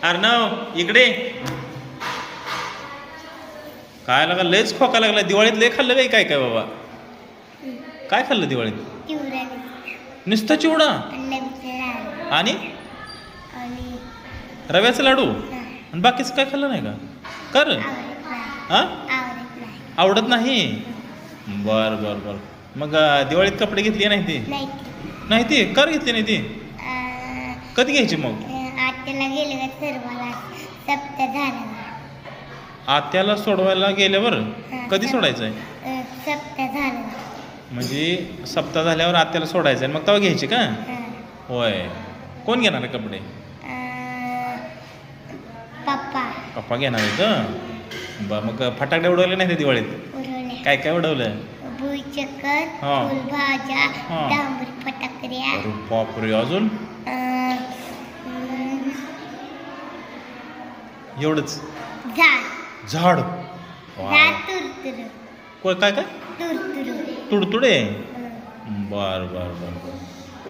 अर्णव इकडे काय लागा लयच खोका लागला दिवाळीत लय खाल्लं काय काय काय बाबा काय खाल्लं दिवाळीत नुसतं चिवडा आणि रव्याचं लाडू आणि बाकीचं काय खाल्लं नाही का कर हा आवडत नाही बर बर बर मग दिवाळीत कपडे घेतले नाही ती नाही ती कर घेतली नाही ती कधी घ्यायची मग आत्याला सोडवायला गेल्यावर कधी सोडायचं आहे म्हणजे सप्ताह झाल्यावर आत्याला सोडायचं आहे मग तेव्हा घ्यायची का होय कोण घेणार आहे कपडे पप्पा घेणार आहे का बरं मग फटाकडे उडवले नाही ते दिवाळीत काय काय उडवलं अरे बापरे अजून एवढंच झाड काय काय तुडतुडे बर बर बर बर